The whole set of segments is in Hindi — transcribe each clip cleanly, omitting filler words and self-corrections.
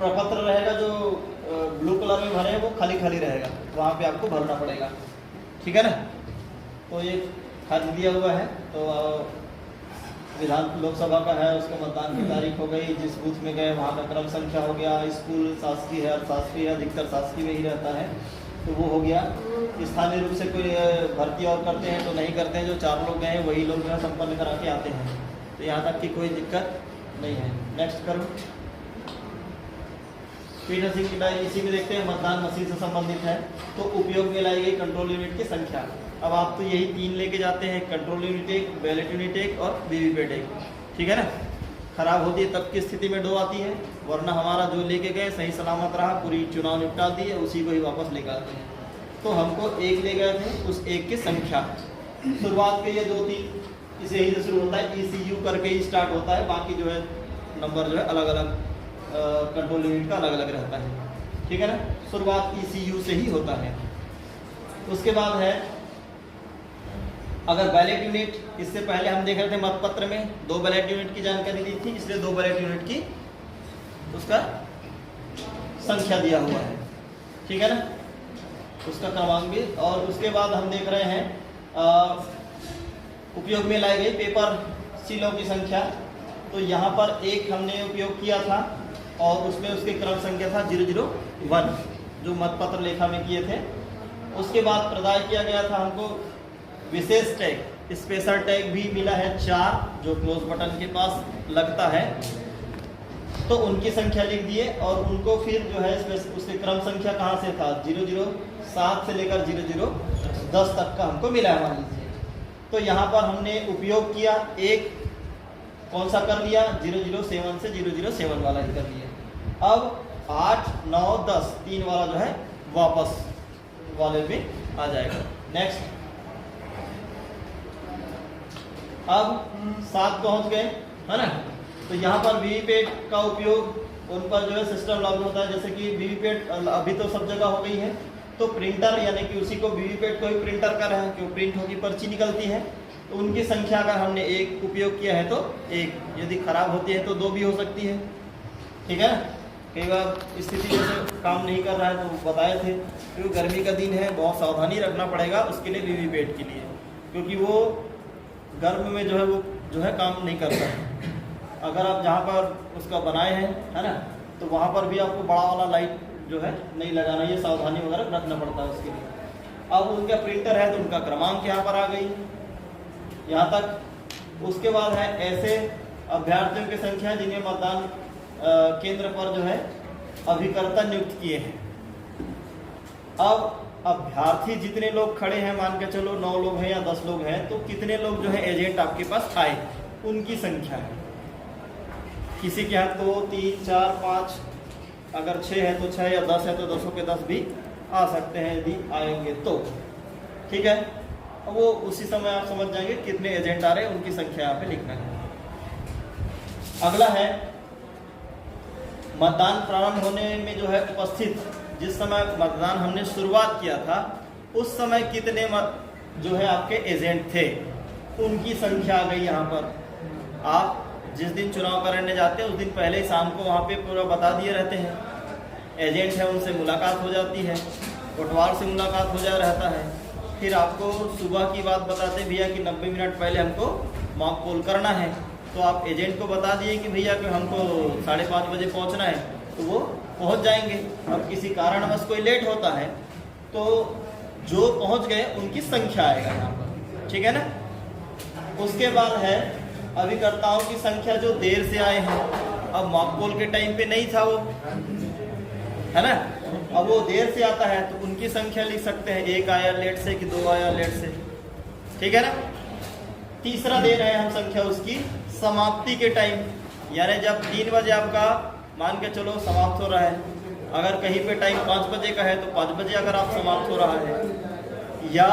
प्रपत्र रहेगा जो ब्लू कलर में भरे हैं वो खाली खाली रहेगा, वहाँ पे आपको भरना पड़ेगा। ठीक है ना। तो ये खर्च दिया हुआ है। तो विधान लोकसभा का है, उसका मतदान की तारीख हो गई, जिस बूथ में गए वहाँ का क्रम संख्या हो गया, स्कूल शासकीय है, शासकीय है, अधिकतर शासकीय में ही रहता है तो वो हो गया। स्थानीय रूप से कोई भर्ती और करते हैं तो नहीं करते हैं, जो 4 लोग गए हैं वही लोग जो है संपन्न करा के आते हैं। तो यहाँ तक की कोई दिक्कत नहीं है। नेक्स्ट करो। पीठासीन की डायरी इसी में देखते हैं, मतदान मशीन से संबंधित है। तो उपयोग में लाई गई कंट्रोल यूनिट की संख्या। अब आप तो यही 3 लेके जाते हैं, कंट्रोल यूनिट 1, बैलेट यूनिट 1 और वीवीपैट 1। ठीक है ना। खराब होती है तब की स्थिति में 2 आती है, वरना हमारा जो लेके गए सही सलामत रहा, पूरी चुनाव निपटा दिए, उसी को ही वापस लेकर आते हैं। तो हमको 1 ले गए थे, उस 1 की संख्या शुरुआत के ये 2-3 इसे ही से शुरू होता है, ECU करके ही स्टार्ट होता है, बाकी जो है नंबर जो है अलग अलग कंट्रोल यूनिट का अलग अलग रहता है। ठीक है ना। शुरुआत ECU से ही होता है। उसके बाद है अगर बैलेट यूनिट, इससे पहले हम देख रहे थे मतपत्र में 2 बैलेट यूनिट की जानकारी दी थी, इसलिए 2 बैलेट यूनिट की उसका संख्या दिया हुआ है। ठीक है ना, उसका क्रमांक भी। और उसके बाद हम देख रहे हैं उपयोग में लाई गई पेपर सीलों की संख्या। तो यहाँ पर 1 हमने उपयोग किया था और उसमें उसकी क्रम संख्या था 001 जो मतपत्र लेखा में किए थे। उसके बाद प्रदान किया गया था हमको विशेष टैग, स्पेशल टैग भी मिला है 4 जो क्लोज बटन के पास लगता है। तो उनकी संख्या लिख दिए और उनको फिर जो है उसके क्रम संख्या कहाँ से था 007 से लेकर 0010 तक का हमको मिला है मान लीजिए। तो यहाँ पर हमने उपयोग किया, एक कौन सा कर लिया 007 से 007 वाला ही कर लिया। अब 8, 9, 10 3 वाला जो है वापस वाले में आ जाएगा। नेक्स्ट। अब 7 पहुंच गए है ना। तो यहाँ पर वीवीपैट का उपयोग उन पर जो है सिस्टम लागू होता है, जैसे कि वीवीपैट अभी तो सब जगह हो गई है, तो प्रिंटर यानी कि उसी को वीवीपैट को ही प्रिंटर कर रहे हैं कि प्रिंट होगी पर्ची निकलती है। तो उनकी संख्या अगर हमने 1 उपयोग किया है तो 1, यदि खराब होती है तो 2 भी हो सकती है। ठीक है। कई बार स्थिति जैसे काम नहीं कर रहा है तो बताए थे, क्योंकि गर्मी का दिन है, बहुत सावधानी रखना पड़ेगा उसके लिए वीवीपैट के लिए, क्योंकि वो गर्म में जो है वो जो है काम नहीं करता है। अगर आप जहाँ पर उसका बनाए हैं है ना, तो वहाँ पर भी आपको बड़ा वाला लाइट जो है नहीं लगाना, ये सावधानी वगैरह रखना पड़ता है उसके लिए। अब उनका प्रिंटर है तो उनका क्रमांक यहाँ पर आ गई यहाँ तक। उसके बाद है ऐसे अभ्यर्थियों की संख्या जिन्हें मतदान केंद्र पर जो है अभिकर्ता नियुक्त किए हैं। अब अभ्यर्थी जितने लोग खड़े हैं, मान के चलो 9 लोग हैं या 10 लोग हैं, तो कितने लोग जो है एजेंट आपके पास आए उनकी संख्या है। किसी के यहाँ 2, 3, 4, 5, अगर 6 है तो 6 या 10 है तो 10 के 10 भी आ सकते हैं यदि आएंगे तो। ठीक है। वो उसी समय आप समझ जाएंगे कितने एजेंट आ रहे हैं, उनकी संख्या यहाँ पे लिखना है। अगला है मतदान प्रारंभ होने में जो है उपस्थित, जिस समय मतदान हमने शुरुआत किया था उस समय कितने जो है आपके एजेंट थे, उनकी संख्या आ गई यहाँ पर। आप जिस दिन चुनाव करने जाते हैं उस दिन पहले ही शाम को वहाँ पे पूरा बता दिए रहते हैं, एजेंट है उनसे मुलाकात हो जाती है, कोटवार से मुलाकात हो जा रहता है। फिर आपको सुबह की बात बताते भैया कि 90 मिनट पहले हमको मॉक पोल करना है, तो आप एजेंट को बता दिए कि भैया कि हमको 5:30 बजे पहुँचना है, तो वो पहुँच जाएंगे। और किसी कारणवश कोई लेट होता है तो जो पहुँच गए उनकी संख्या आएगा यहाँ पर। ठीक है ना। उसके बाद है अभिकर्ताओं की संख्या जो देर से आए हैं। अब मॉक पोल के टाइम पे नहीं था वो, है ना, अब वो देर से आता है तो उनकी संख्या लिख सकते हैं, 1 आया लेट से कि 2 आया लेट से। ठीक है ना। तीसरा दे रहे हैं हम संख्या उसकी समाप्ति के टाइम, यानी जब 3 बजे आपका मान के चलो समाप्त हो रहा है, अगर कहीं पे टाइम 5 बजे का है तो 5 बजे अगर आप समाप्त हो रहा है, या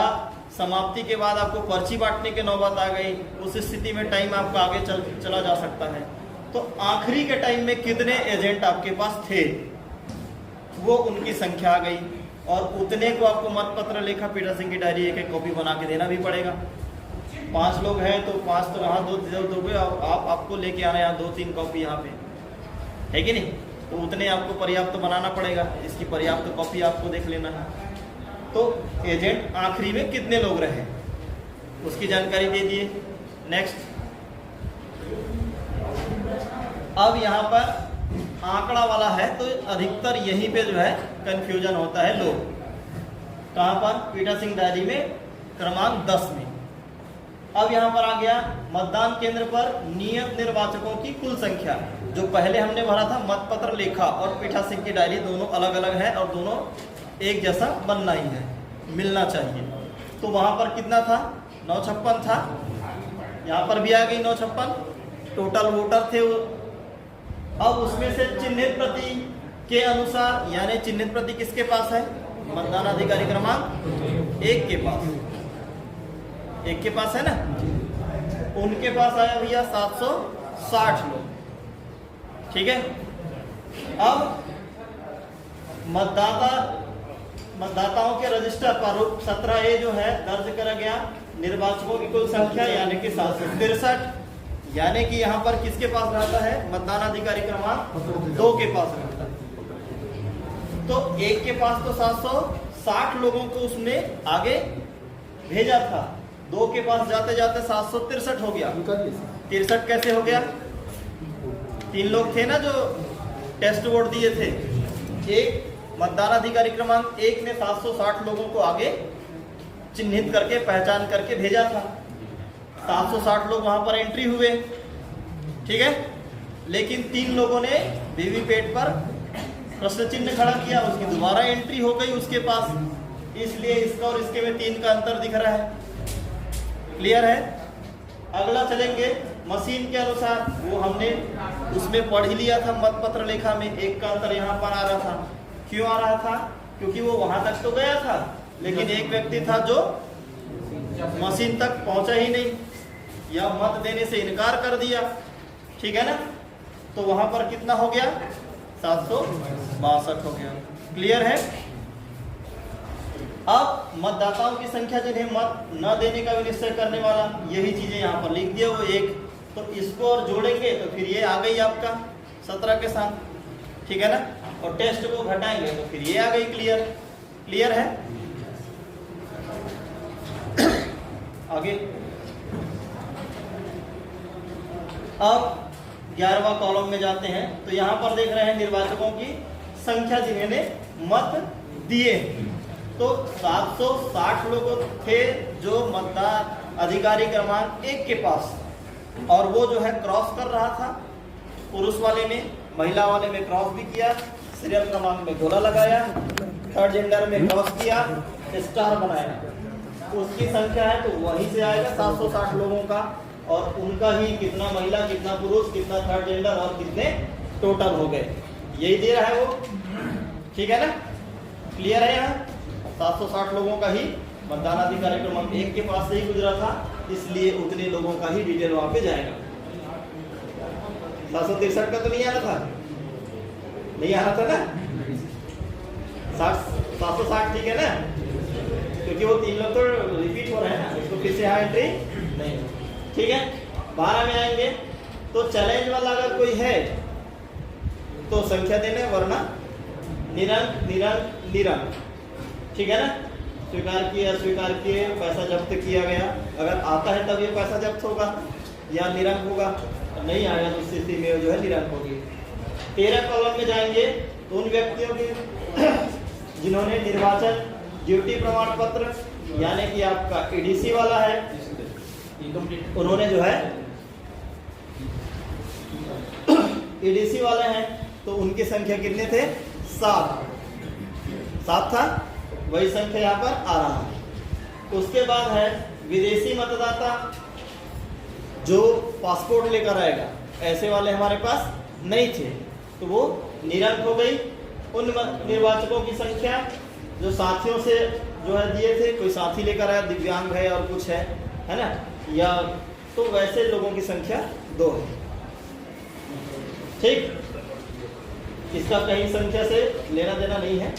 समाप्ति के बाद आपको पर्ची बांटने की नौबत आ गई, उस स्थिति में टाइम आपका आगे चला जा सकता है। तो आखिरी के टाइम में कितने एजेंट आपके पास थे वो उनकी संख्या आ गई, और उतने को आपको मतपत्र लेखा पीठासीन की डायरी एक कॉपी बना के देना भी पड़ेगा। 5 लोग हैं तो 5 तो यहाँ 2 दोगे, आप आपको लेके आना यहाँ 2-3 कॉपी यहाँ पे, है कि नहीं। तो उतने आपको पर्याप्त बनाना पड़ेगा। इसकी पर्याप्त कॉपी आपको देख लेना है। तो एजेंट आखिरी में कितने लोग रहे उसकी जानकारी दे दिए। नेक्स्ट, अब यहाँ पर आंकड़ा वाला है तो अधिकतर यहीं पे जो है कंफ्यूजन होता है लोग। कहाँ पर? पीठासीन डायरी में क्रमांक 10 में। अब यहाँ पर आ गया मतदान केंद्र पर नियत निर्वाचकों की कुल संख्या। जो पहले हमने भरा था मतपत्र लेखा और पीठासीन की डायरी दोनों अलग अलग है और दोनों एक जैसा बनना ही है, मिलना चाहिए। तो वहाँ पर कितना था? 956 था। यहाँ पर भी आ गई 956 टोटल वोटर थे वो। अब उसमें से चिन्हित प्रति के अनुसार, यानी चिन्हित प्रति किसके पास है? मतदान अधिकारी क्रमांक 1 के पास, 1 के पास है ना। उनके पास आया भैया 760 लोग। ठीक है। अब मतदाताओं के रजिस्टर पर 17A जो है दर्ज करा गया निर्वाचकों की कुल संख्या यानी कि 763, यानी कि यहाँ पर किसके पास रहता है? मतदान अधिकारी क्रमांक 2 के पास रहता है। तो 1 के पास तो 760 लोगों को उसने आगे भेजा था, 2 के पास जाते जाते 763 हो गया। 63 कैसे हो गया? 3 लोग थे ना जो टेस्ट वोट दिए थे। एक मतदान अधिकारी क्रमांक 1 ने 760 लोगों को आगे चिन्हित करके पहचान करके भेजा था। 760 लोग वहां पर एंट्री हुए। ठीक है। लेकिन 3 लोगों ने वीवीपैट पर प्रश्न चिन्ह खड़ा किया, उसकी दोबारा एंट्री हो गई उसके पास, इसलिए इसका और इसके में 3 का अंतर दिख रहा है। क्लियर है। अगला चलेंगे मशीन के अनुसार, वो हमने उसमें पढ़ ही लिया था मतपत्र लेखा में। 1 का अंतर यहाँ पर आ रहा था। क्यों आ रहा था? क्योंकि वो वहां तक तो गया था लेकिन एक व्यक्ति था जो मशीन तक पहुंचा ही नहीं या मत देने से इनकार कर दिया। ठीक है ना। तो वहां पर कितना हो गया? 762 हो गया। क्लियर है। अब मतदाताओं की संख्या जिन्हें मत न देने का निश्चय करने वाला, यही चीजें यहाँ पर लिख दिया वो 1। तो इसको और जोड़ेंगे तो फिर ये आ गई आपका 17 के साथ। ठीक है ना। और टेस्ट को घटाएंगे तो फिर ये आ गई। क्लियर। क्लियर है। आगे अब 11वां कॉलम में जाते हैं। तो यहाँ पर देख रहे हैं निर्वाचकों की संख्या जिन्होंने मत दिए। तो 760 लोग थे जो मतदान अधिकारी क्रमांक 1 के पास, और वो जो है क्रॉस कर रहा था। पुरुष वाले में, महिला वाले में क्रॉस भी किया, सीरियल क्रमांक में गोला लगाया, थर्ड जेंडर में क्रॉस किया, स्टार बनाया। उसकी संख्या है तो वहीं से आएगा 760 लोगों का। और उनका ही कितना महिला, कितना पुरुष, कितना थर्ड जेंडर और कितने टोटल हो गए, यही दे रहा है वो। ठीक है ना। क्लियर है। यहाँ 760 लोगों का ही मतदान अधिकारी क्रमांक 1 के पास से ही गुजरा था, इसलिए उतने लोगों का ही डिटेल वहां पे जाएगा। 763 का तो नहीं आना था, नहीं आना था ना। 760 ठीक है ना, क्योंकि वो 3 लोग तो रिपीट हो रहे हैं ना, इसको फिर से यहाँ एंट्री नहीं। ठीक है। 12 में आएंगे तो चैलेंज वाला अगर कोई है तो संख्या देने, वरना निरंक निरंक निरंक। ठीक है ना। स्वीकार किए, अस्वीकार किए, पैसा जब्त किया गया। अगर आता है तब ये पैसा जब्त होगा या निरंक होगा, नहीं आएगा तो स्थिति में जो है निरंक होगी। 13 कॉलम में जाएंगे तो उन व्यक्तियों की जिन्होंने निर्वाचन ड्यूटी प्रमाण पत्र यानी कि आपका एडीसी वाला है, उन्होंने जो है एडीसी वाले हैं तो उनकी संख्या कितने थे? 7 था। वही संख्या यहाँ पर आ रहा है। उसके बाद है विदेशी मतदाता जो पासपोर्ट लेकर आएगा, ऐसे वाले हमारे पास नहीं थे तो वो निरंक हो गई। उन निर्वाचकों की संख्या जो साथियों से जो है दिए थे, कोई साथी लेकर आया, दिव्यांग है और कुछ है ना, या तो वैसे लोगों की संख्या 2 है। ठीक। इसका कहीं संख्या से लेना देना नहीं है।